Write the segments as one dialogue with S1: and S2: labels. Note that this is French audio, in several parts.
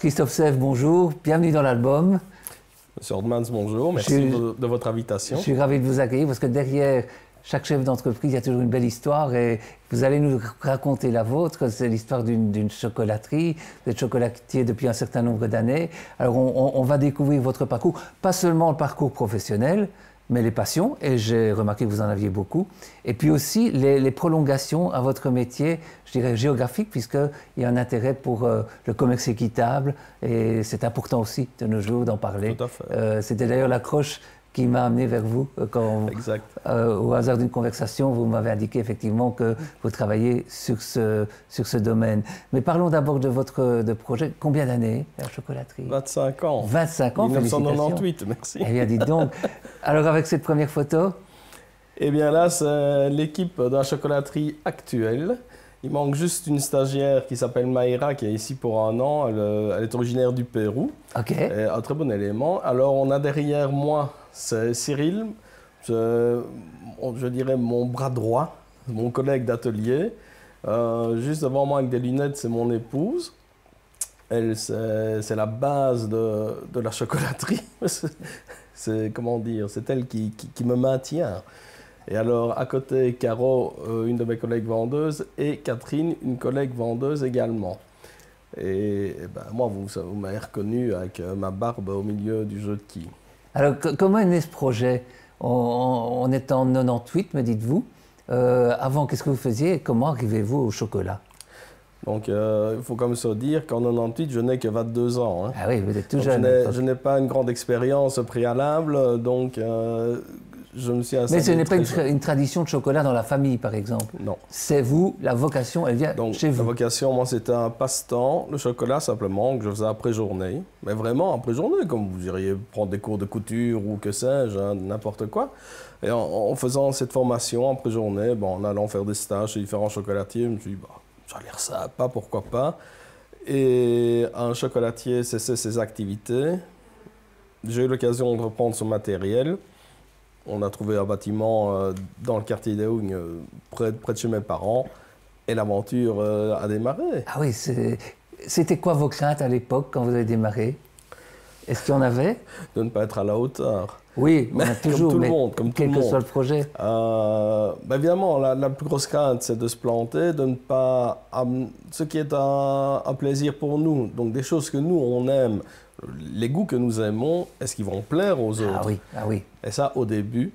S1: Christophe Sèvres, bonjour, bienvenue dans l'album.
S2: Monsieur Ordmans, bonjour, merci de votre invitation.
S1: Je suis ravi de vous accueillir parce que derrière chaque chef d'entreprise, il y a toujours une belle histoire et vous allez nous raconter la vôtre. C'est l'histoire d'une chocolaterie. Vous êtes chocolatier depuis un certain nombre d'années. Alors on va découvrir votre parcours, pas seulement le parcours professionnel, mais les passions, et j'ai remarqué que vous en aviez beaucoup, et puis aussi les prolongations à votre métier, je dirais géographique, puisqu'il y a un intérêt pour le commerce équitable, et c'est important aussi de nos jours d'en parler.
S2: Tout à fait.
S1: C'était d'ailleurs l'accroche qui m'a amené vers vous quand, au hasard d'une conversation, vous m'avez indiqué effectivement que vous travaillez sur ce domaine. Mais parlons d'abord de votre projet. Combien d'années, la chocolaterie?
S2: 25 ans.
S1: 25 ans,
S2: 1998, merci.
S1: Eh bien, dites donc. Alors, avec cette première photo?
S2: Eh bien là, c'est l'équipe de la chocolaterie actuelle. Il manque juste une stagiaire qui s'appelle Maïra, qui est ici pour un an. Elle est originaire du Pérou.
S1: Ok.
S2: Et un très bon élément. Alors, on a derrière moi, c'est Cyril, je dirais mon bras droit, mon collègue d'atelier. Juste devant moi avec des lunettes, c'est mon épouse. Elle, c'est la base de la chocolaterie. Comment dire, c'est elle qui me maintient. Et alors, à côté, Caro, une de mes collègues vendeuses, et Catherine, une collègue vendeuse également. Et ben, moi, vous m'avez reconnu avec ma barbe au milieu du jeu de quilles.
S1: Alors, comment est né ce projet? On est en 98, me dites-vous. Avant, qu'est-ce que vous faisiez et comment arrivez-vous au chocolat?
S2: Donc, il faut comme ça dire qu'en 98, je n'ai que 22 ans. Hein.
S1: Ah oui, vous êtes tout jeune.
S2: Je n'ai pas une grande expérience préalable, donc je me suis installé.
S1: Mais ce n'est pas une tradition de chocolat dans la famille, par exemple?
S2: Non.
S1: C'est vous, la vocation, elle vient chez vous?
S2: La vocation, moi, c'était un passe-temps, le chocolat simplement, que je faisais après journée. Mais vraiment après journée, comme vous iriez prendre des cours de couture ou que sais-je, hein, n'importe quoi. Et en faisant cette formation après journée, bon, en allant faire des stages chez différents chocolatiers, je me suis dit, bah, ça a l'air sympa, pourquoi pas. Et un chocolatier cessait ses activités. J'ai eu l'occasion de reprendre son matériel. On a trouvé un bâtiment dans le quartier d'Eung, près de chez mes parents. Et l'aventure a démarré.
S1: Ah oui, c'était quoi vos craintes à l'époque quand vous avez démarré? Est-ce qu'il y en avait?
S2: De ne pas être à la hauteur.
S1: Oui, on a toujours,
S2: comme tout le monde, comme
S1: quel que soit le projet.
S2: Évidemment, la plus grosse crainte, c'est de se planter, de ne pas... ce qui est un plaisir pour nous, donc des choses que nous, on aime, les goûts que nous aimons, est-ce qu'ils vont plaire aux autres?
S1: Ah oui, ah oui.
S2: Et ça, au début,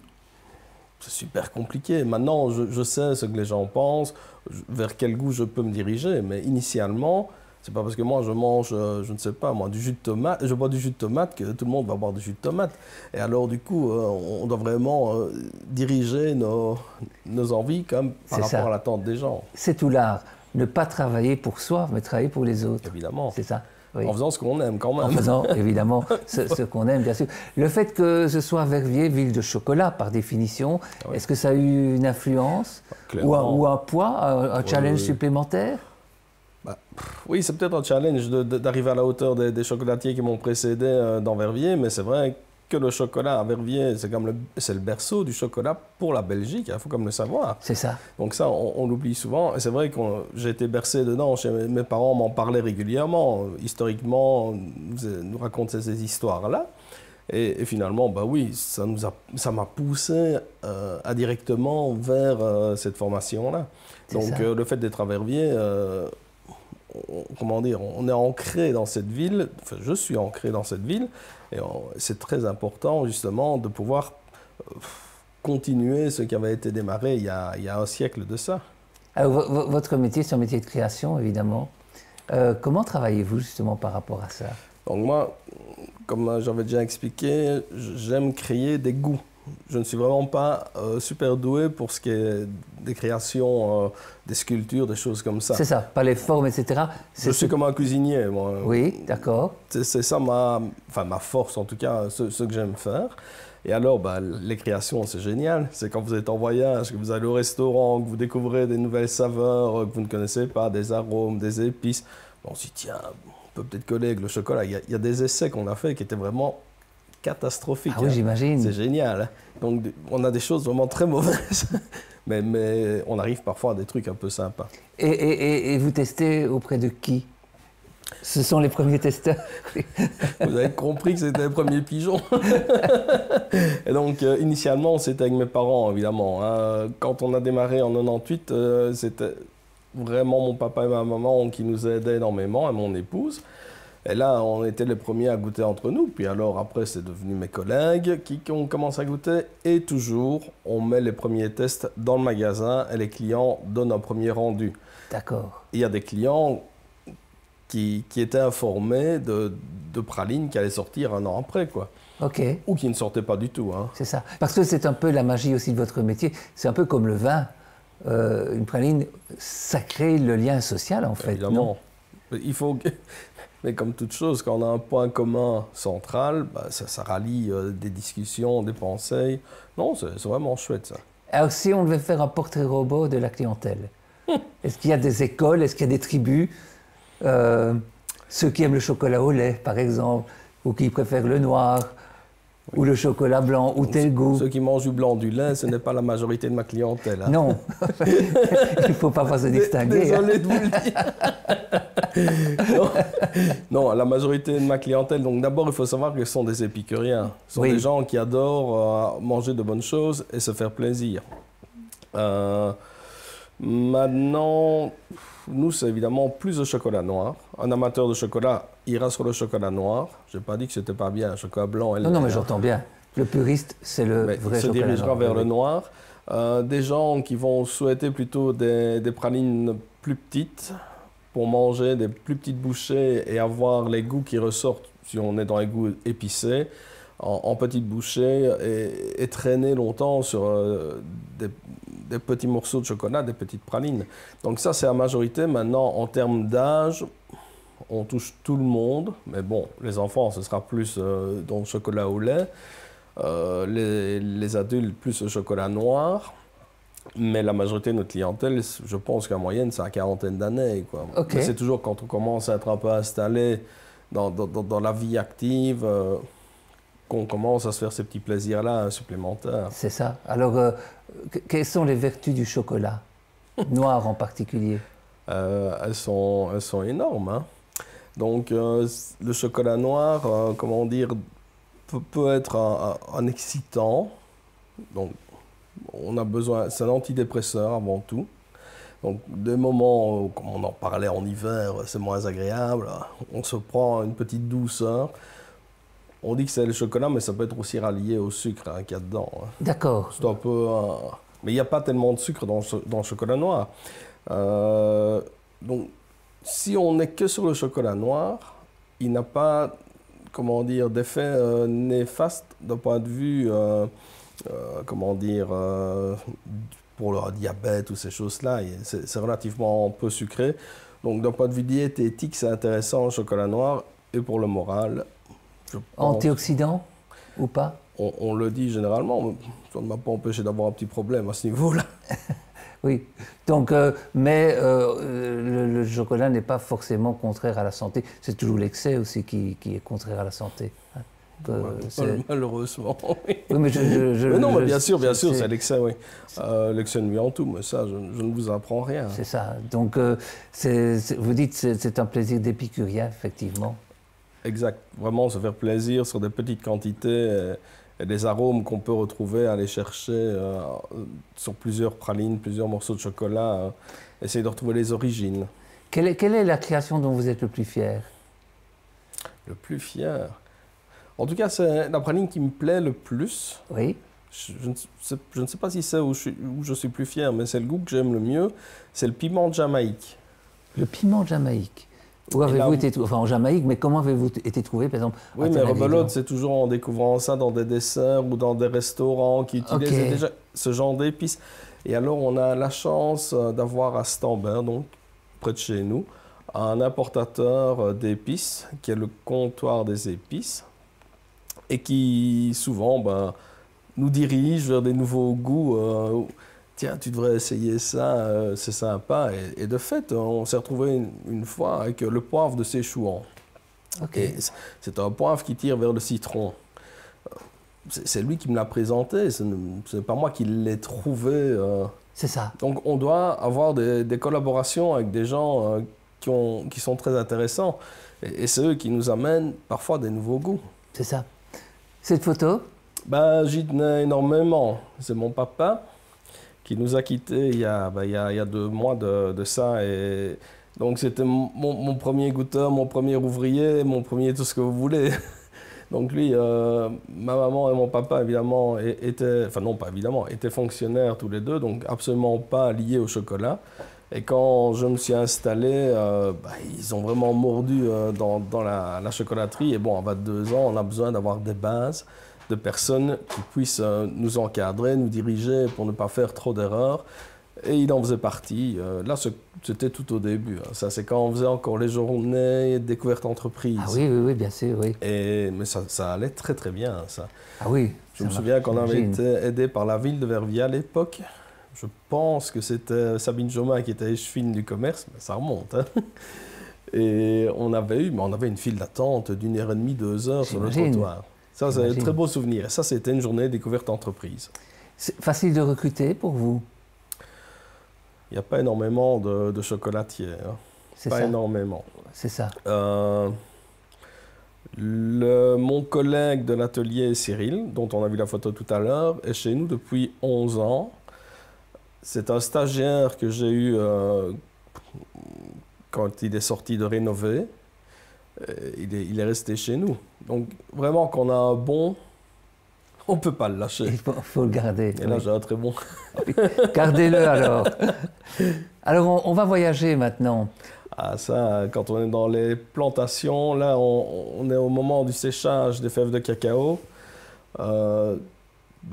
S2: c'est super compliqué. Maintenant, je sais ce que les gens pensent, vers quel goût je peux me diriger, mais initialement... C'est pas parce que moi je mange, je ne sais pas, moi, du jus de tomate, je bois du jus de tomate que tout le monde va boire du jus de tomate. Et alors du coup, on doit vraiment diriger nos envies comme par rapport à l'attente des gens.
S1: C'est tout l'art. Ne pas travailler pour soi, mais travailler pour les autres.
S2: Évidemment.
S1: C'est ça. Oui.
S2: En faisant ce qu'on aime quand même.
S1: En faisant évidemment ce qu'on aime, bien sûr. Le fait que ce soit Verviers, ville de chocolat par définition, oui. Est-ce que ça a eu une influence ou un poids, un challenge supplémentaire?
S2: Oui, c'est peut-être un challenge d'arriver à la hauteur des chocolatiers qui m'ont précédé dans Verviers, mais c'est vrai que le chocolat à Verviers, c'est le berceau du chocolat pour la Belgique, il faut comme le savoir.
S1: C'est ça.
S2: Donc ça, on l'oublie souvent, et c'est vrai que j'ai été bercé dedans, mes parents m'en parlaient régulièrement, historiquement, nous racontaient ces histoires-là, et finalement, bah oui, ça m'a poussé indirectement vers cette formation-là. Donc le fait d'être à Verviers... comment dire, on est ancré dans cette ville, enfin je suis ancré dans cette ville, et c'est très important justement de pouvoir continuer ce qui avait été démarré il y a un siècle de ça.
S1: Alors, votre métier, c'est un métier de création évidemment. Comment travaillez-vous justement par rapport à ça? Donc
S2: moi, comme j'avais déjà expliqué, j'aime créer des goûts. Je ne suis vraiment pas super doué pour ce qui est des créations, des sculptures, des choses comme ça. C'est ça, pas les formes, etc. Je suis comme un cuisinier, moi. Oui, d'accord. C'est ça ma force, en tout cas, ce que j'aime faire. Et alors, bah, les créations, c'est génial. C'est quand vous êtes en voyage, que vous allez au restaurant, que vous découvrez des nouvelles saveurs que vous ne connaissez pas, des arômes, des épices. On se dit, tiens, on peut peut-être coller avec le chocolat. Il y a des essais qu'on a faits qui étaient vraiment catastrophique. Ah oui, j'imagine. C'est génial. Hein. Donc, on a des choses vraiment très mauvaises, mais on arrive parfois à des trucs un peu sympas. Et vous testez auprès de qui?
S1: Ce sont les premiers testeurs.
S2: Vous avez compris que c'était les premiers pigeons. Et donc, initialement, c'était avec mes parents, évidemment. Hein. Quand on a démarré en 98, c'était vraiment mon papa et ma maman qui nous aidaient énormément, et mon épouse. Et là, on était les premiers à goûter entre nous. Puis alors, après, c'est devenu mes collègues qui ont commencé à goûter. Et toujours, on met les premiers tests dans le magasin et les clients donnent un premier rendu.
S1: D'accord.
S2: Il y a des clients qui étaient informés de pralines qui allaient sortir un an après, quoi.
S1: OK.
S2: Ou qui ne sortaient pas du tout. Hein.
S1: C'est ça. Parce que c'est un peu la magie aussi de votre métier. C'est un peu comme le vin. Une praline, ça crée le lien social, en fait.
S2: Évidemment.
S1: Non?
S2: Il faut... Mais comme toute chose, quand on a un point commun central, bah, ça rallie des discussions, des pensées. Non, c'est vraiment chouette, ça.
S1: Alors, si on devait faire un portrait robot de la clientèle, est-ce qu'il y a des écoles, est-ce qu'il y a des tribus, ceux qui aiment le chocolat au lait, par exemple, ou qui préfèrent le noir, ou le chocolat blanc, ou tel goût?
S2: Ceux qui mangent du blanc, du lait, ce n'est pas la majorité de ma clientèle. Hein.
S1: Non, il ne faut pas se distinguer.
S2: Désolé
S1: hein.
S2: de vous le dire. Non, la majorité de ma clientèle, donc d'abord, il faut savoir que ce sont des épicuriens. Ce sont des gens qui adorent manger de bonnes choses et se faire plaisir. Maintenant, nous, c'est évidemment plus de chocolat noir. Un amateur de chocolat ira sur le chocolat noir. Je n'ai pas dit que c'était pas bien, le chocolat blanc. Et
S1: non, mais j'entends bien. Le puriste, c'est le vrai chocolat noir.
S2: Se dirigera vers le noir. Des gens qui vont souhaiter plutôt des pralines plus petites pour manger des plus petites bouchées et avoir les goûts qui ressortent, si on est dans les goûts épicés, en petites bouchées et traîner longtemps sur des petits morceaux de chocolat, des petites pralines. Donc ça, c'est la majorité. Maintenant, en termes d'âge, on touche tout le monde. Mais bon, les enfants, ce sera plus dans le chocolat au lait. Les adultes, plus le chocolat noir. Mais la majorité de notre clientèle, je pense qu'en moyenne, c'est à 40aine d'années.
S1: Okay.
S2: Mais c'est toujours quand on commence à être un peu installé dans la vie active qu'on commence à se faire ces petits plaisirs-là supplémentaires.
S1: C'est ça. Alors, quelles sont les vertus du chocolat noir en particulier?
S2: Elles sont énormes. Hein. Donc, le chocolat noir, comment dire, peut être un excitant. Donc, on a besoin, c'est un antidépresseur avant tout. Donc, des moments, comme on en parlait en hiver, c'est moins agréable. On se prend une petite douceur. On dit que c'est le chocolat, mais ça peut être aussi rallié au sucre hein, qu'il y a dedans. Hein.
S1: D'accord.
S2: C'est un peu... Mais il n'y a pas tellement de sucre dans le chocolat noir. Donc, si on n'est que sur le chocolat noir, il n'a pas, comment dire, d'effet néfaste d'un point de vue, comment dire, pour le diabète ou ces choses-là. C'est relativement peu sucré. Donc, d'un point de vue diététique, c'est intéressant le chocolat noir. Et pour le moral...
S1: Antioxydant ou pas?
S2: On le dit généralement, ça ne m'a pas empêché d'avoir un petit problème à ce niveau-là.
S1: Oui, donc, mais le chocolat n'est pas forcément contraire à la santé. C'est toujours l'excès aussi qui est contraire à la la
S2: malheureusement, oui.
S1: Oui, mais
S2: mais non, mais bien sûr, c'est l'excès, oui. L'excès nuit en tout, mais ça, je ne vous apprends rien.
S1: C'est ça. Donc, vous dites que c'est un plaisir d'épicurien, effectivement.
S2: Exact. Vraiment se faire plaisir sur des petites quantités et des arômes qu'on peut retrouver, aller chercher sur plusieurs pralines, plusieurs morceaux de chocolat, essayer de retrouver les origines.
S1: Quelle est la création dont vous êtes le plus fier?
S2: Le plus fier? En tout cas, c'est la praline qui me plaît le plus.
S1: Oui.
S2: Je ne sais pas si c'est où je suis plus fier, mais c'est le goût que j'aime le mieux. C'est le piment de Jamaïque.
S1: Le piment de Jamaïque. Où avez-vous été trouvé? Enfin, en Jamaïque, mais comment avez-vous été trouvé, par exemple?
S2: Oui, mais rebelote, c'est toujours en découvrant ça dans des desserts ou dans des restaurants qui utilisent déjà ce genre d'épices. Et alors, on a la chance d'avoir à Stambert, donc près de chez nous, un importateur d'épices, qui est le comptoir des épices, et qui, souvent, nous dirige vers des nouveaux goûts. Tiens, tu devrais essayer ça, c'est sympa. Et de fait, on s'est retrouvé une fois avec le poivre de Séchouan. Okay. C'est un poivre qui tire vers le citron. C'est lui qui me l'a présenté, ce n'est pas moi qui l'ai trouvé.
S1: C'est ça.
S2: Donc on doit avoir des collaborations avec des gens qui sont très intéressants. Et c'est eux qui nous amènent parfois des nouveaux goûts.
S1: C'est ça. Cette photo?
S2: Ben, j'y tenais énormément. C'est mon papa qui nous a quittés il y a 2 mois de ça. Et donc c'était mon premier goûteur, mon premier ouvrier, mon premier tout ce que vous voulez. Donc lui, ma maman et mon papa, évidemment, étaient fonctionnaires tous les deux, donc absolument pas liés au chocolat. Et quand je me suis installé, ils ont vraiment mordu dans la chocolaterie. Et bon, à 22 ans, on a besoin d'avoir des bases, de personnes qui puissent nous encadrer, nous diriger pour ne pas faire trop d'erreurs. Et il en faisait partie. Là, c'était tout au début. Ça, c'est quand on faisait encore les journées découverte entreprise.
S1: Ah oui, bien sûr, oui.
S2: Mais ça allait très, très bien, ça.
S1: Ah oui.
S2: Je me souviens qu'on avait été aidé par la ville de Verviers à l'époque. Je pense que c'était Sabine Jomain qui était échevine du commerce, mais ça remonte. Hein. Et on avait une file d'attente d'1h30, 2 heures sur le trottoir. Ça, c'est un très beau souvenir. Et ça, c'était une journée découverte entreprise.
S1: C'est facile de recruter pour vous?
S2: Il n'y a pas énormément de chocolatiers. Hein. Pas énormément.
S1: C'est ça.
S2: Mon collègue de l'atelier, Cyril, dont on a vu la photo tout à l'heure, est chez nous depuis 11 ans. C'est un stagiaire que j'ai eu quand il est sorti de Rénové. Il est resté chez nous. Donc, vraiment, qu'on a un bon, on ne peut pas le lâcher.
S1: Il faut le garder.
S2: Et là, j'ai un très bon.
S1: Gardez-le alors. Alors, on va voyager maintenant.
S2: Ah, ça, quand on est dans les plantations, là, on est au moment du séchage des fèves de cacao.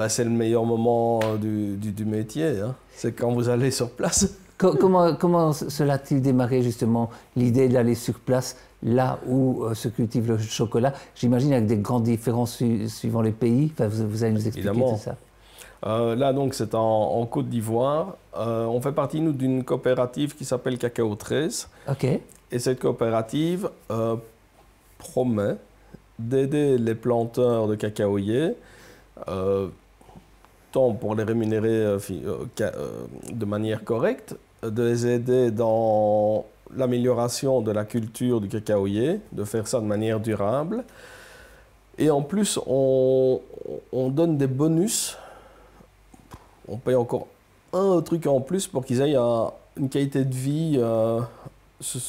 S2: C'est le meilleur moment du métier. Hein. C'est quand vous allez sur place.
S1: Comment cela a-t-il démarré, justement, l'idée d'aller sur place, là où se cultive le chocolat? J'imagine avec des grandes différences suivant les pays. Enfin, vous allez nous expliquer tout ça.
S2: Là, donc, c'est en Côte d'Ivoire. On fait partie, nous, d'une coopérative qui s'appelle Cacao 13.
S1: OK.
S2: Et cette coopérative promet d'aider les planteurs de cacaoyers, tant pour les rémunérer de manière correcte, de les aider dans l'amélioration de la culture du cacaoyer, de faire ça de manière durable. Et en plus, on donne des bonus. On paye encore un truc en plus pour qu'ils aient une qualité de vie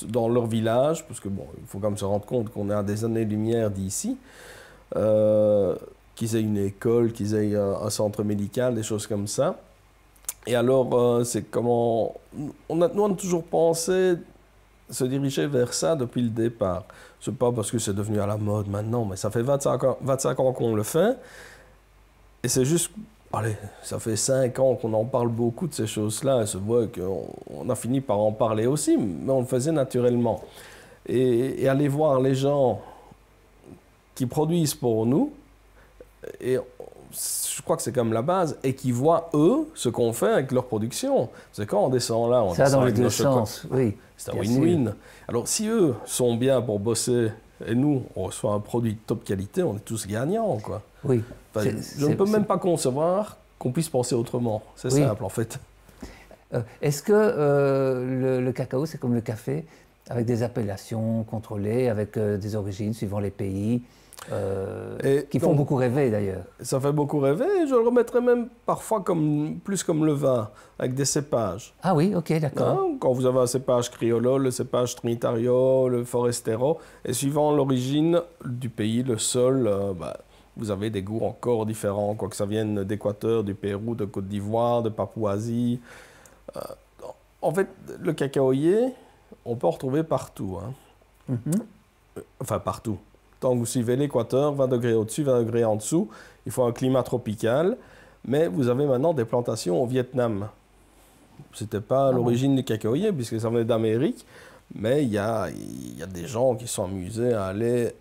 S2: dans leur village, parce que bon, il faut quand même se rendre compte qu'on est à des années-lumière d'ici, qu'ils aient une école, qu'ils aient un centre médical, des choses comme ça. Et alors, c'est comment... nous, on a toujours pensé se diriger vers ça depuis le départ. C'est pas parce que c'est devenu à la mode maintenant, mais ça fait 25 ans qu'on le fait. Et c'est juste... Allez, ça fait 5 ans qu'on en parle beaucoup de ces choses-là, et se voit qu'on a fini par en parler aussi, mais on le faisait naturellement. Et aller voir les gens qui produisent pour nous, et je crois que c'est comme la base, et qui voient, eux, ce qu'on fait avec leur production. C'est quand on descend là, on
S1: ça
S2: descend
S1: dans les deux sens, oui.
S2: C'est un win-win. Alors, si eux sont bien pour bosser, et nous, on reçoit un produit de top qualité, on est tous gagnants, quoi.
S1: Oui.
S2: Enfin, je ne peux même pas concevoir qu'on puisse penser autrement. C'est simple, en fait.
S1: Est-ce que le cacao, c'est comme le café, avec des appellations contrôlées, avec des origines suivant les pays, qui font beaucoup rêver, d'ailleurs?
S2: Ça fait beaucoup rêver, et je le remettrais même parfois plus comme le vin, avec des cépages.
S1: Ah oui, ok, d'accord.
S2: Hein? Quand vous avez un cépage Criollo, le cépage Trinitario, le Forestero, et suivant l'origine du pays, le sol... vous avez des goûts encore différents, quoi que ça vienne d'Équateur, du Pérou, de Côte d'Ivoire, de Papouasie. En fait, le cacaoyer, on peut en retrouver partout. Hein. Enfin, partout. Tant que vous suivez l'Équateur, 20 degrés au-dessus, 20 degrés en dessous, il faut un climat tropical. Mais vous avez maintenant des plantations au Vietnam. Ce n'était pas l'origine du cacaoyer, puisque ça venait d'Amérique. Mais il y a des gens qui sont amusés à aller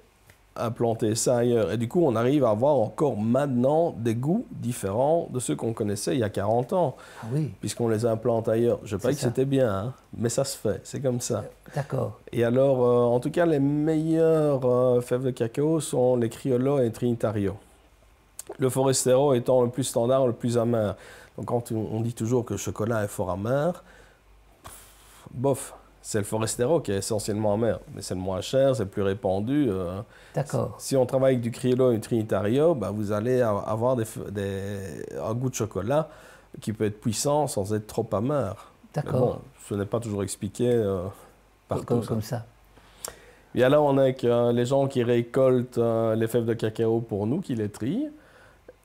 S2: implanter ça ailleurs. Et du coup, on arrive à avoir encore maintenant des goûts différents de ceux qu'on connaissait il y a 40 ans.
S1: Ah oui.
S2: Puisqu'on les implante ailleurs. Je ne sais pas que c'était bien, hein, mais ça se fait, c'est comme ça.
S1: D'accord.
S2: Et alors, en tout cas, les meilleures fèves de cacao sont les Criollo et Trinitario. Le Forestero étant le plus standard, le plus amer. Donc quand on dit toujours que le chocolat est fort amer, bof. c'est le Forastero qui est essentiellement amer, mais c'est le moins cher, c'est le plus répandu.
S1: D'accord.
S2: Si on travaille avec du Criollo et du Trinitario, bah, vous allez avoir un goût de chocolat qui peut être puissant sans être trop amer.
S1: D'accord.
S2: Bon, ce n'est pas toujours expliqué partout.
S1: Comme ça.
S2: Et là, on a avec, les gens qui récoltent les fèves de cacao pour nous, qui les trient.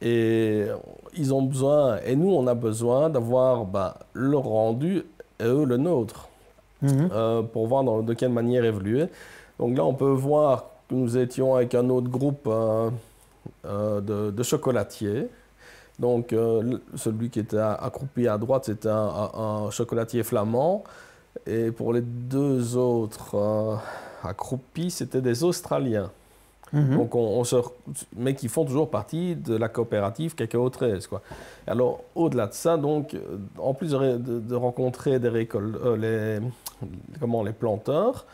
S2: Et ils ont besoin, et nous, on a besoin d'avoir leur rendu et eux le nôtre. Pour voir de quelle manière évoluer. Donc là, on peut voir que nous étions avec un autre groupe de chocolatiers. Donc, celui qui était accroupi à droite, c'était un chocolatier flamand. Et pour les deux autres accroupis, c'était des Australiens. Donc, mais qui font toujours partie de la coopérative Cacao 13, quoi. Alors, au-delà de ça, donc, en plus de rencontrer les planteurs,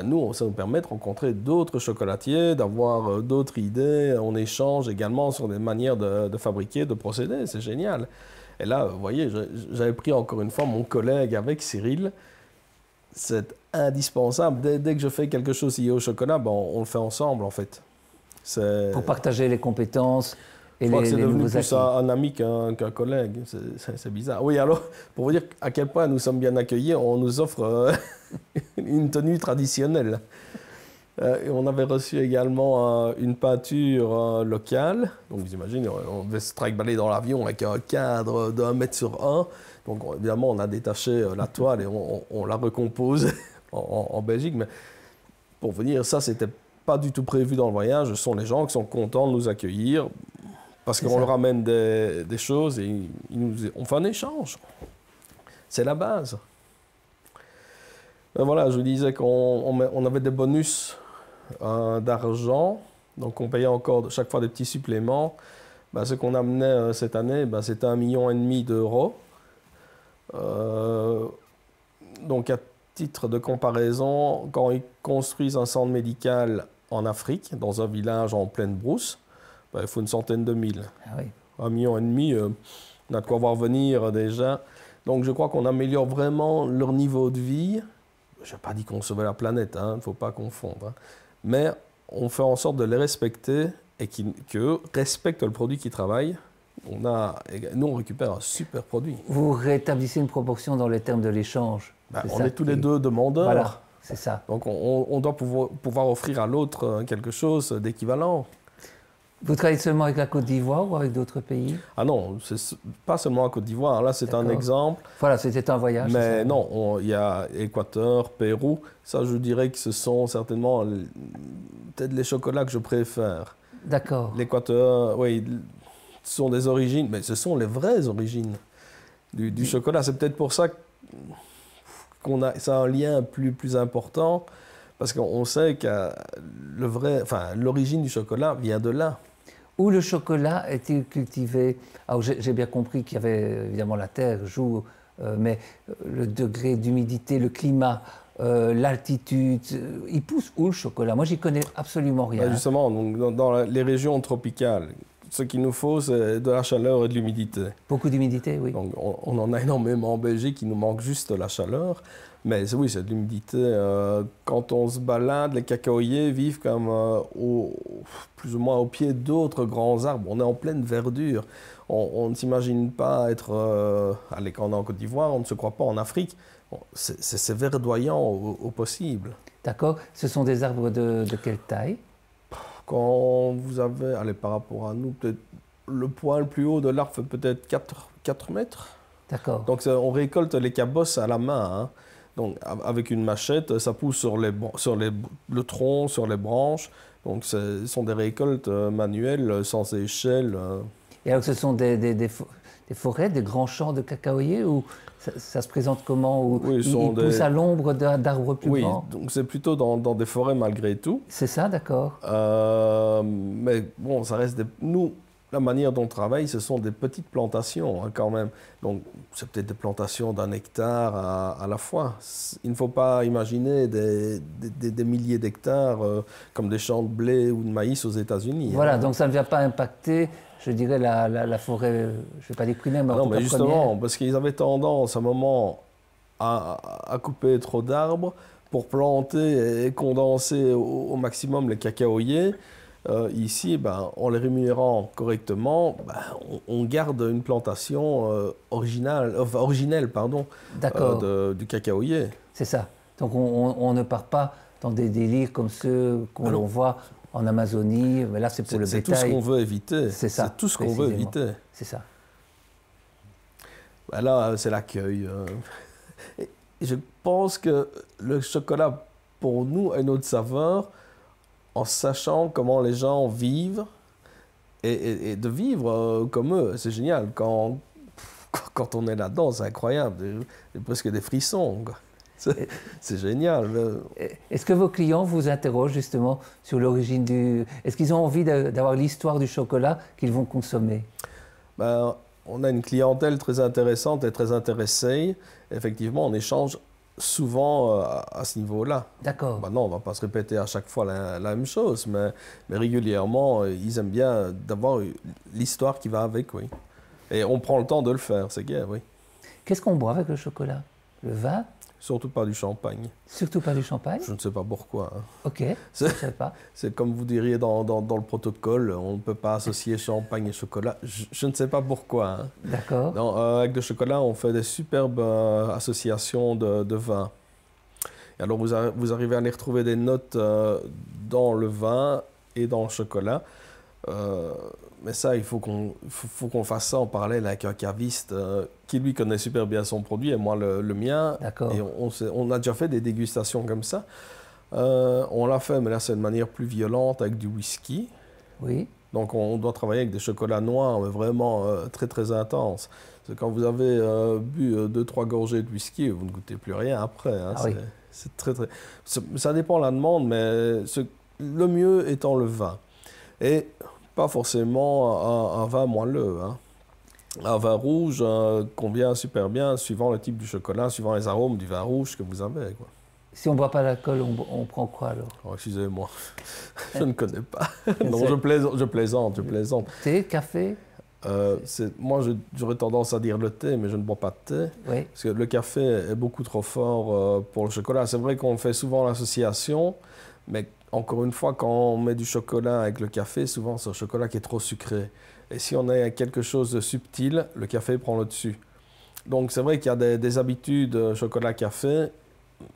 S2: nous, ça nous permet de rencontrer d'autres chocolatiers, d'avoir d'autres idées. On échange également sur des manières de fabriquer, de procéder. C'est génial. Et là, vous voyez, j'avais pris encore une fois mon collègue avec Cyril. C'est indispensable. Dès que je fais quelque chose lié au chocolat, on le fait ensemble, en fait.
S1: Pour partager les compétences et
S2: je crois que c'est devenu
S1: nouveaux
S2: plus un ami qu'un collègue. C'est bizarre. Oui, alors, pour vous dire à quel point nous sommes bien accueillis, on nous offre une tenue traditionnelle. Et on avait reçu également une peinture locale. Donc, vous imaginez, on devait se traque-baller dans l'avion avec un cadre d'1 mètre sur 1. Donc, évidemment, on a détaché la toile et on l'a recompose en Belgique. Mais pour vous dire, ça, c'était pas du tout prévu dans le voyage. Ce sont les gens qui sont contents de nous accueillir parce qu'on leur amène des choses et on fait un échange. C'est la base. Voilà, je vous disais qu'on avait des bonus d'argent. Donc, on payait encore chaque fois des petits suppléments. Ce qu'on amenait cette année, c'était 1,5 million d'euros. Donc, à titre de comparaison, quand ils construisent un centre médical en Afrique, dans un village en pleine brousse, il faut une centaine de mille.
S1: Ah oui.
S2: 1,5 million, on a de quoi voir venir déjà. Donc, je crois qu'on améliore vraiment leur niveau de vie. Je n'ai pas dit qu'on sauvait la planète, il ne faut pas confondre. Mais on fait en sorte de les respecter et qu'eux respectent le produit qu'ils travaillent. Nous, on récupère un super produit.
S1: Vous rétablissez une proportion dans les termes de l'échange.
S2: On est tous les deux demandeurs.
S1: Voilà, c'est ça.
S2: Donc, on doit pouvoir offrir à l'autre quelque chose d'équivalent.
S1: Vous travaillez seulement avec la Côte d'Ivoire ou avec d'autres pays?
S2: Ah non, c'est pas seulement la Côte d'Ivoire. Là, c'est un exemple.
S1: Voilà, c'était un voyage.
S2: Mais non, il y a Équateur, Pérou. Ça, je dirais que ce sont certainement peut-être les chocolats que je préfère.
S1: D'accord.
S2: L'Équateur, oui, ce sont des origines, mais ce sont les vraies origines du chocolat. C'est peut-être pour ça ça a un lien plus important, parce qu'on sait que l'origine du chocolat vient de là.
S1: Où le chocolat est-il cultivé? Alors, j'ai bien compris qu'il y avait, évidemment, la terre joue, mais le degré d'humidité, le climat, l'altitude, il pousse où le chocolat? Moi, j'y connais absolument rien.
S2: Justement, donc, dans les régions tropicales, ce qu'il nous faut, c'est de la chaleur et de l'humidité.
S1: Beaucoup d'humidité, oui.
S2: Donc, on en a énormément en Belgique, il nous manque juste la chaleur. Mais oui, c'est de l'humidité. Quand on se balade, les cacaoyers vivent comme plus ou moins au pied d'autres grands arbres. On est en pleine verdure. On ne s'imagine pas être... quand on est en Côte d'Ivoire, on ne se croit pas en Afrique. C'est verdoyant au possible.
S1: D'accord. Ce sont des arbres de quelle taille?
S2: Quand vous avez, par rapport à nous, peut-être le point le plus haut de l'arbre fait peut-être 4 mètres.
S1: D'accord.
S2: Donc on récolte les cabosses à la main. Donc avec une machette, ça pousse sur le tronc, sur les branches. Donc ce sont des récoltes manuelles, sans échelle.
S1: Et alors ce sont des forêts, des grands champs de cacaoyers ou ça se présente comment?
S2: Oui,
S1: ils poussent à l'ombre d'arbres plus grands?
S2: Oui, donc c'est plutôt dans des forêts malgré tout.
S1: C'est ça, d'accord.
S2: Mais bon, ça reste nous, la manière dont on travaille, ce sont des petites plantations quand même. Donc c'est peut-être des plantations d'1 hectare à la fois. Il ne faut pas imaginer des milliers d'hectares comme des champs de blé ou de maïs aux États-Unis.
S1: Voilà, donc ça ne vient pas impacter, je dirais, la forêt, je ne vais pas dire primaire, mais
S2: non, mais justement, parce qu'ils avaient tendance à un moment à couper trop d'arbres pour planter et condenser au maximum les cacaoyers. Ici, ben, en les rémunérant correctement, ben, on garde une plantation originelle pardon, du cacaoyer.
S1: C'est ça. Donc on ne part pas dans des délires comme ceux qu'on voit en Amazonie. Mais là, c'est pour le bétail.
S2: C'est tout ce qu'on veut éviter.
S1: C'est ça.
S2: C'est tout ce qu'on veut éviter.
S1: C'est ça.
S2: Ben là, c'est l'accueil. Je pense que le chocolat, pour nous, a une autre saveur en sachant comment les gens vivent et de vivre comme eux. C'est génial. Quand on est là-dedans, c'est incroyable. C'est presque des frissons. C'est génial.
S1: Est-ce que vos clients vous interrogent justement sur l'origine du... Est-ce qu'ils ont envie d'avoir l'histoire du chocolat qu'ils vont consommer?
S2: Ben, on a une clientèle très intéressante et très intéressée. Effectivement, on échange souvent à ce niveau-là.
S1: D'accord.
S2: Ben non, on ne va pas se répéter à chaque fois la même chose, mais régulièrement, ils aiment bien d'avoir l'histoire qui va avec, oui. Et on prend le temps de le faire, c'est bien, oui.
S1: Qu'est-ce qu'on boit avec le chocolat? Le vin?
S2: Surtout pas du champagne.
S1: Surtout pas du champagne?
S2: Je ne sais pas pourquoi. Hein.
S1: Ok, je ne sais pas.
S2: C'est comme vous diriez dans le protocole, on ne peut pas associer champagne et chocolat. Je ne sais pas pourquoi. Hein.
S1: D'accord.
S2: Avec le chocolat, on fait des superbes associations de vins. Et alors vous arrivez à les retrouver des notes dans le vin et dans le chocolat. Mais ça, il faut qu'on fasse ça en parallèle avec un caviste qui, lui, connaît super bien son produit et moi le mien.
S1: D'accord.
S2: Et on a déjà fait des dégustations comme ça. On l'a fait, mais là, c'est de manière plus violente avec du whisky.
S1: Oui.
S2: Donc, on doit travailler avec des chocolats noirs, mais vraiment très, très intenses. Parce que quand vous avez bu 2-3 gorgées de whisky, vous ne goûtez plus rien après. Hein.
S1: Ah oui.
S2: C'est très, très... Ça dépend de la demande, mais le mieux étant le vin. Et pas forcément un vin moelleux. Hein. Un vin rouge convient super bien suivant le type du chocolat, suivant les arômes du vin rouge que vous avez. Quoi.
S1: Si on ne boit pas d'alcool, on prend quoi alors?
S2: Oh, excusez-moi, je ne connais pas. Non, je plaisante.
S1: Thé, café?
S2: Moi, j'aurais tendance à dire le thé, mais je ne bois pas de thé.
S1: Oui.
S2: Parce que le café est beaucoup trop fort pour le chocolat. C'est vrai qu'on fait souvent l'association, mais encore une fois, quand on met du chocolat avec le café, souvent c'est un chocolat qui est trop sucré. Et si on a quelque chose de subtil, le café prend le dessus. Donc c'est vrai qu'il y a des habitudes chocolat-café,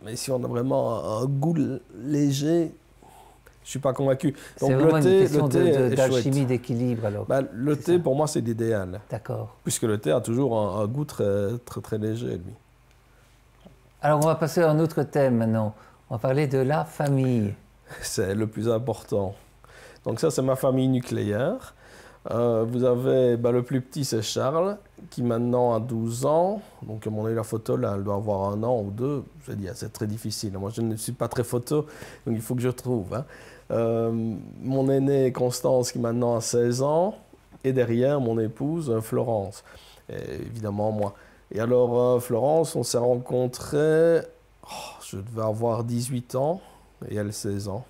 S2: mais si on a vraiment un goût léger, je ne suis pas convaincu. Donc
S1: c'est vraiment une question d'alchimie, d'équilibre alors.
S2: Ben, le thé, pour moi, c'est l'idéal.
S1: D'accord.
S2: Puisque le thé a toujours un goût très, très, très léger, lui.
S1: Alors on va passer à un autre thème maintenant. On va parler de la famille.
S2: C'est le plus important. Donc ça, c'est ma famille nucléaire. Vous avez, le plus petit, c'est Charles, qui maintenant a 12 ans. Donc, à mon avis, la photo, là, elle doit avoir 1 an ou 2. Je dis, c'est très difficile. Moi, je ne suis pas très photo, donc il faut que je trouve. Hein. Mon aînée, Constance, qui maintenant a 16 ans. Et derrière, mon épouse, Florence. Et évidemment, moi. Et alors, Florence, on s'est rencontrés, je devais avoir 18 ans. Et elle, 16 ans.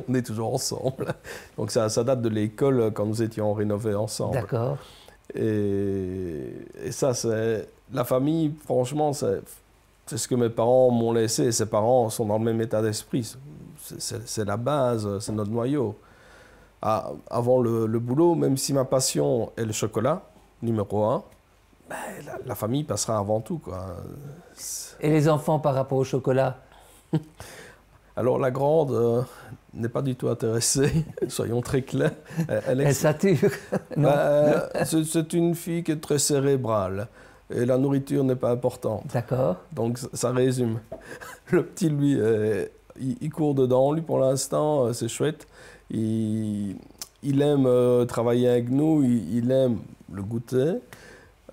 S2: On est toujours ensemble. Donc ça date de l'école quand nous étions rénovés ensemble.
S1: D'accord.
S2: Et ça, c'est... La famille, franchement, c'est ce que mes parents m'ont laissé. Et ses parents sont dans le même état d'esprit. C'est la base, c'est notre noyau. Avant le boulot, même si ma passion est le chocolat, numéro 1, la famille passera avant tout, quoi.
S1: Et les enfants par rapport au chocolat?
S2: Alors la grande n'est pas du tout intéressée, soyons très clairs.
S1: Elle sature.
S2: C'est une fille qui est très cérébrale et la nourriture n'est pas importante.
S1: D'accord.
S2: Donc ça résume. Le petit, lui, il court dedans, lui pour l'instant, c'est chouette. Il aime travailler avec nous, il aime le goûter.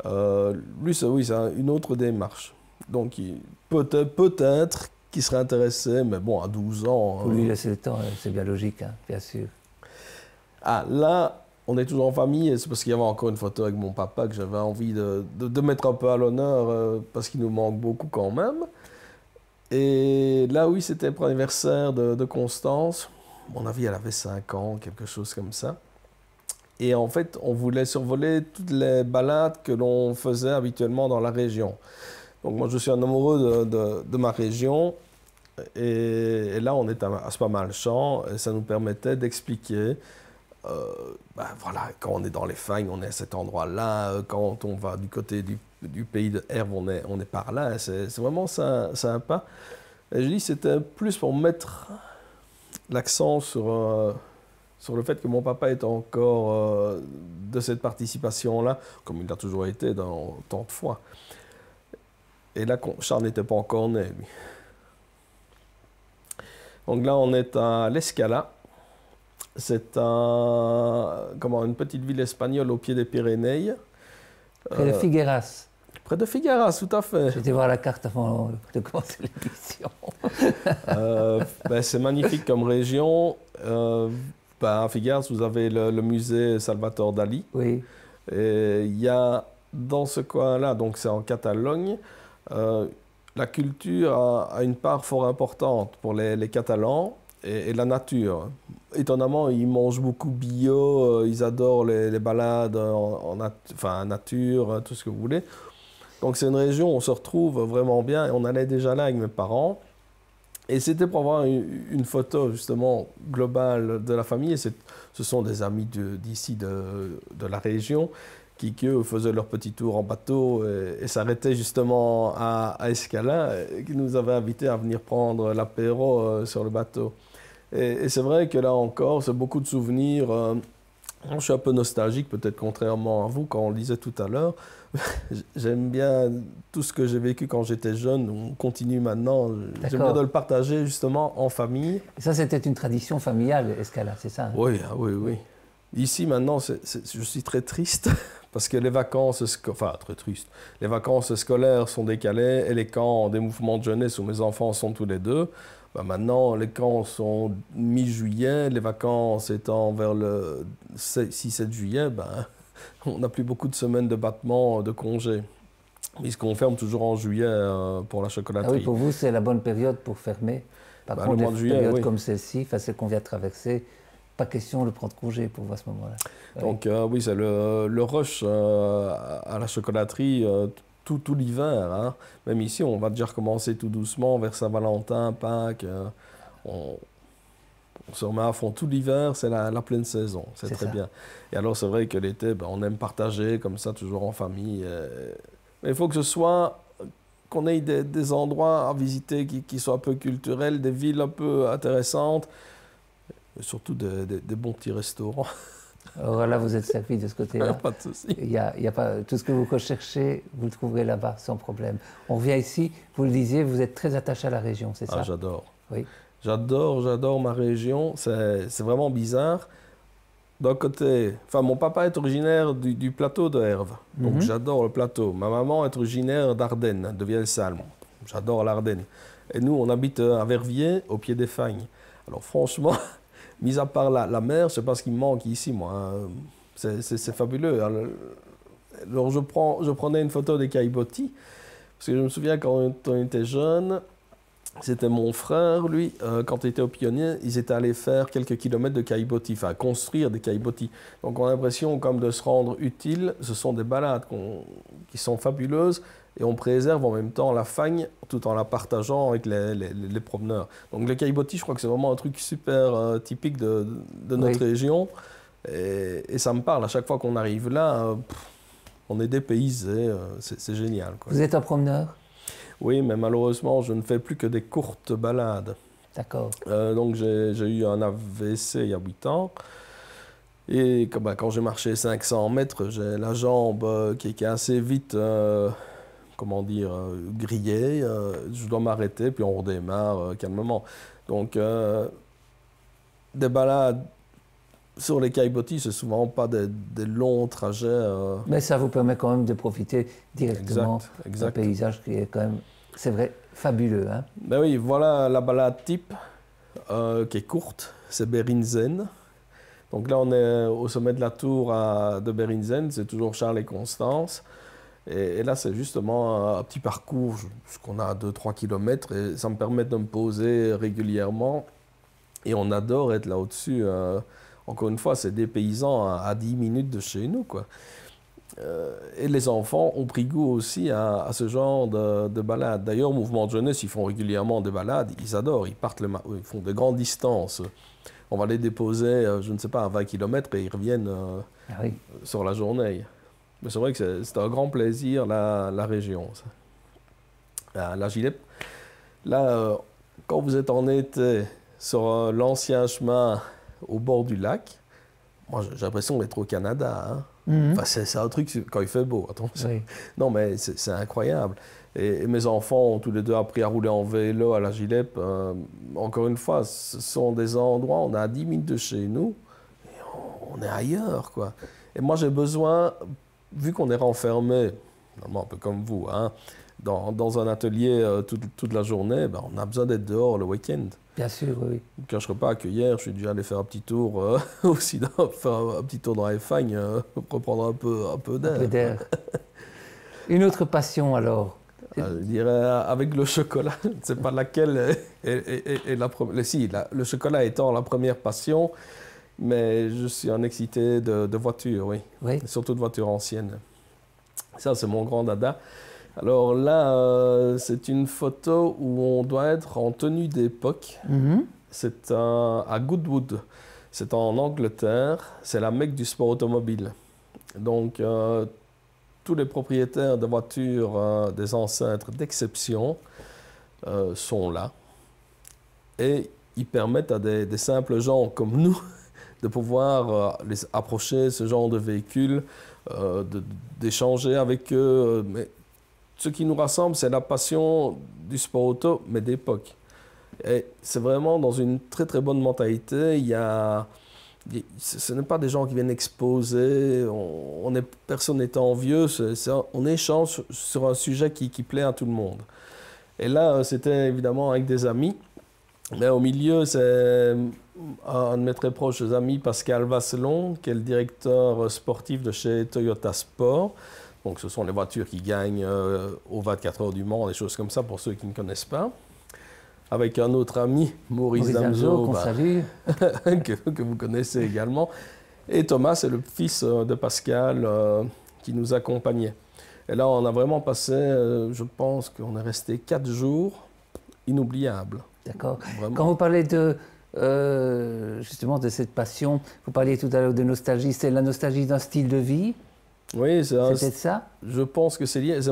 S2: Lui, c'est une autre démarche. Donc peut-être qui serait intéressé, mais bon, à 12 ans...
S1: Pour lui laisser le temps, c'est bien logique, hein, bien sûr.
S2: Ah, là, on est toujours en famille, et c'est parce qu'il y avait encore une photo avec mon papa que j'avais envie de mettre un peu à l'honneur, parce qu'il nous manque beaucoup quand même. Et là, oui, c'était pour l'anniversaire de Constance. À mon avis, elle avait 5 ans, quelque chose comme ça. Et en fait, on voulait survoler toutes les balades que l'on faisait habituellement dans la région. Donc moi, je suis un amoureux de ma région. Et là, on est à Spa-Malchamps et ça nous permettait d'expliquer, voilà, quand on est dans les Fagnes, on est à cet endroit-là. Quand on va du côté du pays de Herve, on est par là. C'est vraiment sympa. Et je dis, c'était plus pour mettre l'accent sur le fait que mon papa est encore de cette participation-là, comme il a toujours été dans tant de fois. Et là, Charles n'était pas encore né, lui. Donc là, on est à l'Escala. C'est une petite ville espagnole au pied des Pyrénées.
S1: Près de Figueras.
S2: Près de Figueras, tout à fait.
S1: J'étais voir la carte avant de commencer l'émission.
S2: C'est magnifique comme région. À Figueras, vous avez le musée Salvador Dali.
S1: Oui.
S2: Et il y a dans ce coin-là, donc c'est en Catalogne, la culture a une part fort importante pour les Catalans et la nature. Étonnamment, ils mangent beaucoup bio, ils adorent les balades en nature, tout ce que vous voulez. Donc c'est une région où on se retrouve vraiment bien et on allait déjà là avec mes parents. Et c'était pour avoir une photo justement globale de la famille. Et ce sont des amis d'ici, de la région, qui eux faisaient leur petit tour en bateau et s'arrêtaient justement à Escala, et qui nous avaient invités à venir prendre l'apéro sur le bateau. Et c'est vrai que là encore, c'est beaucoup de souvenirs. Je suis un peu nostalgique, peut-être contrairement à vous, quand on le disait tout à l'heure. J'aime bien tout ce que j'ai vécu quand j'étais jeune, on continue maintenant. J'aime bien de le partager justement en famille.
S1: Et ça, c'était une tradition familiale, Escala, c'est ça, hein?
S2: Oui, oui. Ici, maintenant, je suis très triste parce que les vacances, très triste. Les vacances scolaires sont décalées et les camps des mouvements de jeunesse où mes enfants sont tous les deux. Maintenant, les camps sont mi-juillet, les vacances étant vers le 6-7 juillet, on n'a plus beaucoup de semaines de battement, de congés. Puisqu'on ferme toujours en juillet pour la chocolaterie.
S1: Ah oui, pour vous, c'est la bonne période pour fermer. Par contre, les périodes comme celle-ci, celle qu'on vient de traverser, pas question de prendre congé pour vous à ce moment-là.
S2: Donc oui, c'est le rush à la chocolaterie tout l'hiver. Hein. Même ici, on va déjà recommencer tout doucement vers Saint-Valentin, Pâques. On se remet à fond tout l'hiver, c'est la pleine saison, c'est très bien. Et alors c'est vrai que l'été, on aime partager comme ça, toujours en famille. Mais il faut que ce soit, qu'on ait des endroits à visiter qui soient un peu culturels, des villes un peu intéressantes, et surtout des bons petits restaurants.
S1: Alors là, vous êtes servi de ce côté-là.
S2: Pas de souci.
S1: Il y a pas, tout ce que vous recherchez, vous le trouverez là-bas, sans problème. On revient ici, vous le disiez, vous êtes très attaché à la région, c'est ça?
S2: J'adore.
S1: Oui.
S2: J'adore ma région, c'est vraiment bizarre. D'un côté, mon papa est originaire du plateau de Herve, donc j'adore le plateau. Ma maman est originaire d'Ardennes, de Vielsalm. J'adore l'Ardenne. Et nous, on habite à Verviers, au pied des Fagnes. Alors franchement, mis à part la mer, je ne sais pas ce qui me manque ici, moi. C'est fabuleux. Alors je prenais une photo des Caillebotis, parce que je me souviens quand on était jeune, c'était mon frère, lui, quand il était au Pionnier, ils étaient allés faire quelques kilomètres de caillebotis, construire des caillebotis. Donc on a l'impression comme de se rendre utile. Ce sont des balades qui sont fabuleuses et on préserve en même temps la Fagne tout en la partageant avec les promeneurs. Donc le caillebotis, je crois que c'est vraiment un truc super typique de notre région. Et ça me parle, à chaque fois qu'on arrive là, on est dépaysé, c'est génial, quoi.
S1: Vous êtes un promeneur?
S2: Oui, mais malheureusement, je ne fais plus que des courtes balades.
S1: D'accord.
S2: Donc, j'ai eu un AVC il y a 8 ans. Et quand j'ai marché 500 mètres, j'ai la jambe qui est assez vite, grillée. Je dois m'arrêter, puis on redémarre calmement. Donc, des balades sur les Caillebotis, c'est souvent pas des longs trajets.
S1: Mais ça vous permet quand même de profiter directement
S2: d'un
S1: paysage qui est quand même, c'est vrai, fabuleux. Hein?
S2: Ben oui, voilà la balade type qui est courte, c'est Berinzen. Donc là, on est au sommet de la tour de Berinzen, c'est toujours Charles et Constance. Et là, c'est justement un petit parcours, qu'on a à 2-3 km, et ça me permet de me poser régulièrement. Et on adore être là au-dessus. encore une fois, c'est des paysans à 10 minutes de chez nous, quoi. Et les enfants ont pris goût aussi à ce genre de balades. D'ailleurs, au mouvement de jeunesse, ils font régulièrement des balades, ils adorent, ils font de grandes distances. On va les déposer, je ne sais pas, à 20 km et ils reviennent sur la journée. Mais c'est vrai que c'est un grand plaisir, la région. La Gilette. Là, quand vous êtes en été sur l'ancien chemin au bord du lac, moi j'ai l'impression d'être au Canada. Hein. Enfin, c'est un truc quand il fait beau, attention. Oui. Non, mais c'est incroyable. Et mes enfants ont tous les deux appris à rouler en vélo à la Gilette. Encore une fois, ce sont des endroits, on est à 10 minutes de chez nous, et on est ailleurs, quoi. Et moi, j'ai besoin, vu qu'on est renfermé, un peu comme vous, hein, dans un atelier toute la journée, ben, on a besoin d'être dehors le week-end.
S1: Bien sûr, oui.
S2: Je ne cacherai pas que hier, je suis déjà allé faire un petit tour aussi, faire un petit tour dans les fagnes pour prendre un peu d'air. Un peu d'air.
S1: Une autre passion alors?
S2: Je dirais avec le chocolat, c'est pas laquelle est la première. Si, le chocolat étant la première passion, mais je suis un excité de voitures, oui. Oui. Surtout de voitures anciennes. Ça, c'est mon grand dada. Alors là, c'est une photo où on doit être en tenue d'époque. C'est à Goodwood. C'est en Angleterre. C'est la Mecque du sport automobile. Donc, tous les propriétaires de voitures des ancêtres d'exception sont là. Et ils permettent à des simples gens comme nous de pouvoir les approcher, ce genre de véhicules, d'échanger avec eux. Mais ce qui nous rassemble, c'est la passion du sport auto, mais d'époque. Et c'est vraiment dans une très très bonne mentalité. Ce n'est pas des gens qui viennent exposer, personne n'est envieux, on échange sur un sujet qui plaît à tout le monde. Et là, c'était évidemment avec des amis. Mais au milieu, c'est un de mes très proches amis, Pascal Vasselon, qui est le directeur sportif de chez Toyota Sport. Donc ce sont les voitures qui gagnent aux 24 heures du Mans, des choses comme ça pour ceux qui ne connaissent pas. Avec un autre ami, Maurice Damso,
S1: qu'on salue.
S2: que vous connaissez également. Et Thomas, c'est le fils de Pascal qui nous accompagnait. Et là, on a vraiment passé, je pense qu'on est resté 4 jours inoubliables.
S1: D'accord. Quand vous parlez justement de cette passion, vous parliez tout à l'heure de nostalgie, c'est la nostalgie d'un style de vie?
S2: Oui, c'est
S1: peut-être ça.
S2: Je pense que c'est lié. C'est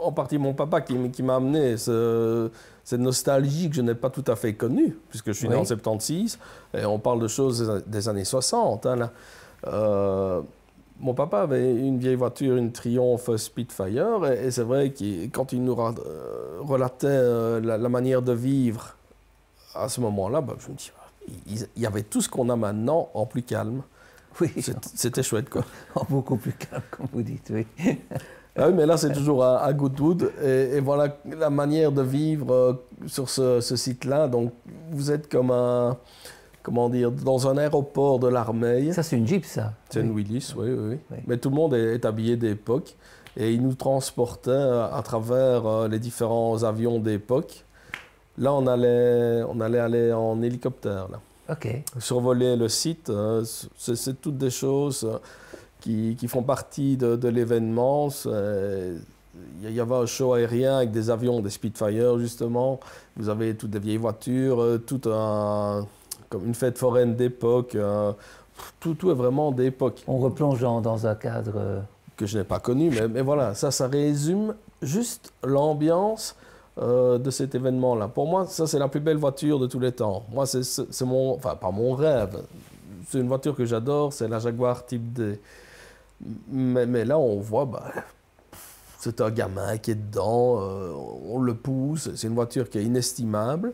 S2: en partie mon papa qui m'a amené cette nostalgie que je n'ai pas tout à fait connue, puisque je suis né en 76, et on parle de choses des années 60. Hein, là. Mon papa avait une vieille voiture, une Triumph Spitfire, et c'est vrai que quand il nous relatait la manière de vivre à ce moment-là, ben, je me dis, il y avait tout ce qu'on a maintenant en plus calme.
S1: Oui,
S2: c'était chouette, quoi.
S1: Beaucoup plus calme, comme vous dites, oui.
S2: Ah oui, mais là, c'est toujours à Goodwood. Et voilà la manière de vivre sur ce site-là. Donc, vous êtes comme dans un aéroport de l'armée.
S1: Ça, c'est une Jeep, ça.
S2: C'est une Willys, oui. Mais tout le monde est habillé d'époque. Et ils nous transportaient à travers les différents avions d'époque. Là, on allait aller en hélicoptère, là.
S1: Okay.
S2: Survoler le site, c'est toutes des choses qui font partie de l'événement. Il y avait un show aérien avec des avions, des Spitfire justement. Vous avez toutes des vieilles voitures, comme une fête foraine d'époque. Tout est vraiment d'époque.
S1: On replonge dans un cadre
S2: que je n'ai pas connu, mais voilà, ça résume juste l'ambiance de cet événement-là. Pour moi, ça, c'est la plus belle voiture de tous les temps. Moi, c'est pas mon rêve. C'est une voiture que j'adore, c'est la Jaguar Type D. Mais là, on voit, c'est un gamin qui est dedans, on le pousse, c'est une voiture qui est inestimable,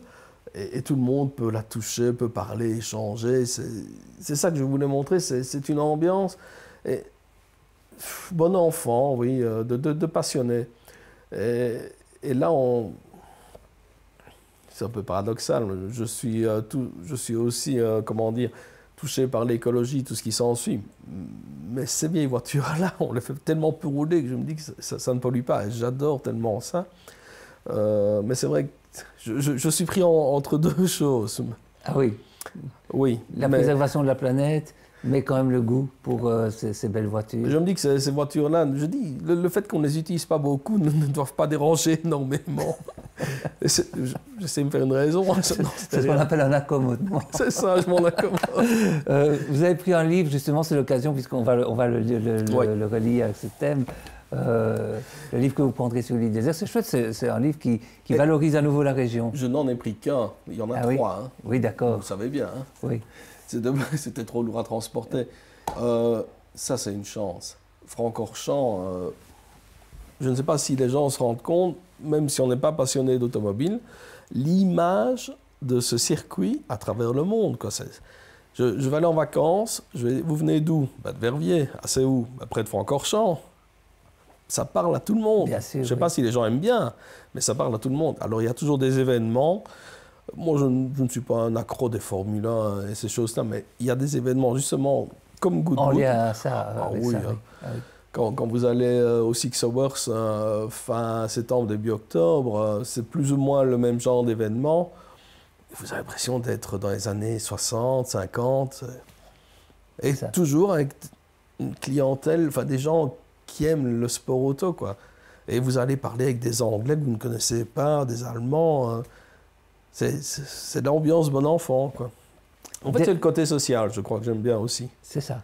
S2: et tout le monde peut la toucher, peut parler, échanger. C'est ça que je voulais montrer, c'est une ambiance. Et, bon enfant, oui, de passionné. Et là, c'est un peu paradoxal. Je suis aussi, touché par l'écologie, tout ce qui s'ensuit. Mais ces vieilles voitures-là, on les fait tellement peu rouler que je me dis que ça ne pollue pas. J'adore tellement ça. Mais c'est vrai que je suis pris entre deux choses.
S1: Ah oui.
S2: Oui.
S1: La préservation de la planète Mais quand même le goût pour ces belles voitures.
S2: Je me dis que ces voitures-là, je dis, le fait qu'on ne les utilise pas beaucoup ne doivent pas déranger énormément. J'essaie de me faire une raison.
S1: C'est ce qu'on appelle un accommodement.
S2: C'est ça, je m'en accommode.
S1: Vous avez pris un livre, justement, c'est l'occasion, puisqu'on va le relire avec ce thème. Le livre que vous prendrez sur l'île désert, c'est chouette, c'est un livre qui valorise à nouveau la région.
S2: Je n'en ai pris qu'un, il y en a 3.
S1: Oui,
S2: hein.
S1: Oui, d'accord.
S2: Vous savez bien. Hein.
S1: Oui.
S2: C'était trop lourd à transporter. Ça, c'est une chance. Francorchamps, je ne sais pas si les gens se rendent compte, même si on n'est pas passionné d'automobile, l'image de ce circuit à travers le monde. Quoi. Je vais aller en vacances, vous venez d'où? De Verviers. Ah, c'est où? Près de Francorchamps. Ça parle à tout le monde.
S1: Bien sûr,
S2: je ne sais pas si les gens aiment bien, mais ça parle à tout le monde. Alors, il y a toujours des événements. Moi, je ne suis pas un accro des Formule 1 et ces choses-là, mais il y a des événements, justement, comme Goodwood.
S1: En lien à ça.
S2: Ah, oui,
S1: ça,
S2: hein.
S1: oui. Ah, oui.
S2: Quand vous allez au Six Hours fin septembre, début octobre, c'est plus ou moins le même genre d'événement. Vous avez l'impression d'être dans les années 60, 50. Et toujours avec une clientèle, enfin des gens qui aiment le sport auto, quoi. Et vous allez parler avec des Anglais que vous ne connaissez pas, des Allemands. C'est de l'ambiance bon enfant, quoi. En fait, c'est le côté social, je crois que j'aime bien aussi.
S1: C'est ça.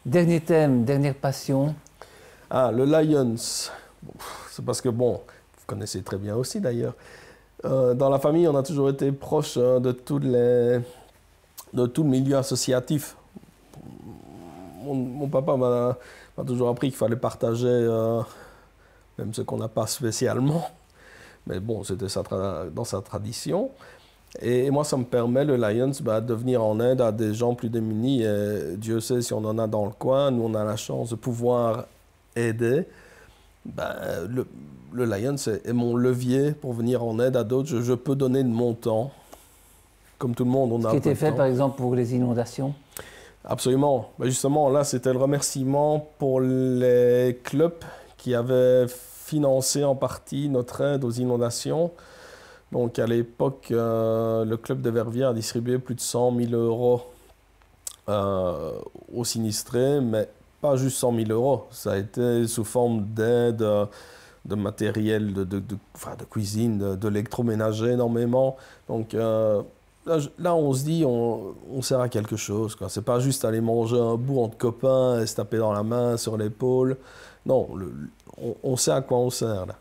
S1: Dernier thème, dernière passion.
S2: Ah, le Lions. C'est parce que, bon, vous connaissez très bien aussi d'ailleurs. Dans la famille, on a toujours été proche de tout le milieu associatif. Mon papa m'a toujours appris qu'il fallait partager, même ce qu'on n'a pas spécialement. Mais bon, c'était dans sa tradition. Et moi, ça me permet, le Lions, de venir en aide à des gens plus démunis. Et Dieu sait si on en a dans le coin. Nous, on a la chance de pouvoir aider. Le Lions est mon levier pour venir en aide à d'autres. Je peux donner de mon temps. Comme tout le monde, on a.
S1: Ce qui était fait, par exemple, pour les inondations?
S2: Absolument. Justement, là, c'était le remerciement pour les clubs qui avaient financé en partie notre aide aux inondations. Donc, à l'époque, le club de Verviers a distribué plus de 100 000 € aux sinistrés, mais pas juste 100 000 €. Ça a été sous forme d'aide, de matériel, de cuisine, d'électroménager énormément. Donc, là, on se dit, on sert à quelque chose. Ce n'est pas juste aller manger un bout entre copains et se taper dans la main, sur l'épaule. Non, on sait à quoi on sert, là.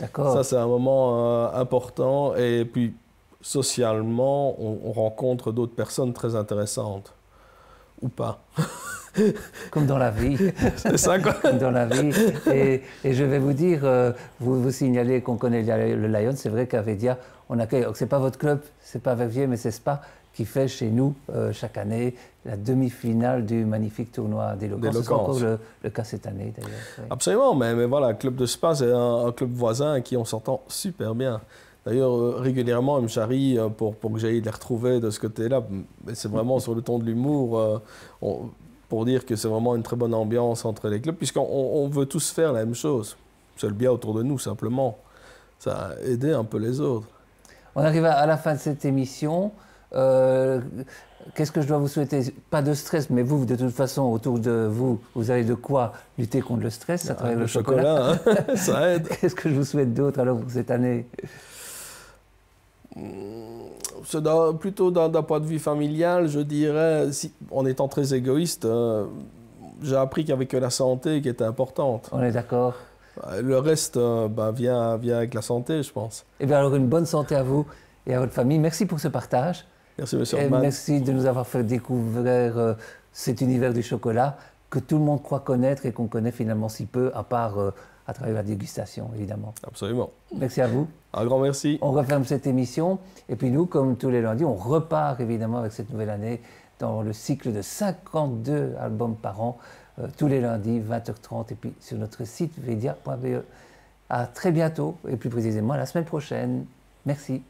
S1: D'accord.
S2: Ça, c'est un moment important. Et puis, socialement, on rencontre d'autres personnes très intéressantes. Ou pas.
S1: Comme dans la vie.
S2: C'est ça, quoi.
S1: Comme dans la vie. Et je vais vous dire, vous signalez qu'on connaît le Lions. C'est vrai qu'à Védia, on accueille. Ce n'est pas votre club, ce n'est pas Verviers, mais c'est Spa qui fait chez nous, chaque année, la demi-finale du magnifique tournoi d'Éloquence. C'est encore le cas cette année, d'ailleurs. Oui.
S2: Absolument, mais voilà, le club de Spa, c'est un club voisin à qui on s'entend super bien. D'ailleurs, régulièrement, ils me charrient pour que j'aille les retrouver de ce côté-là. Mais c'est vraiment sur le ton de l'humour, pour dire que c'est vraiment une très bonne ambiance entre les clubs, puisqu'on veut tous faire la même chose. C'est le bien autour de nous, simplement. Ça a aidé un peu les autres.
S1: On arrive à la fin de cette émission. Qu'est-ce que je dois vous souhaiter? Pas de stress, mais vous, de toute façon, autour de vous, vous avez de quoi lutter contre le stress à travers le chocolat.
S2: Hein, ça aide.
S1: Qu'est-ce que je vous souhaite d'autre alors pour cette année?
S2: C'est plutôt d'un point de vue familial, je dirais, en étant très égoïste, j'ai appris qu'il n'y avait que la santé qui était importante.
S1: On est d'accord.
S2: Le reste vient avec la santé, je pense.
S1: Eh bien alors, une bonne santé à vous et à votre famille. Merci pour ce partage.
S2: Merci, M. Hoffman.
S1: Merci de nous avoir fait découvrir cet univers du chocolat que tout le monde croit connaître et qu'on connaît finalement si peu, à part à travers la dégustation, évidemment.
S2: Absolument.
S1: Merci à vous.
S2: Un grand merci.
S1: On referme cette émission. Et puis nous, comme tous les lundis, on repart évidemment avec cette nouvelle année dans le cycle de 52 albums par an, tous les lundis, 20h30, et puis sur notre site vedia.be. À très bientôt, et plus précisément à la semaine prochaine. Merci.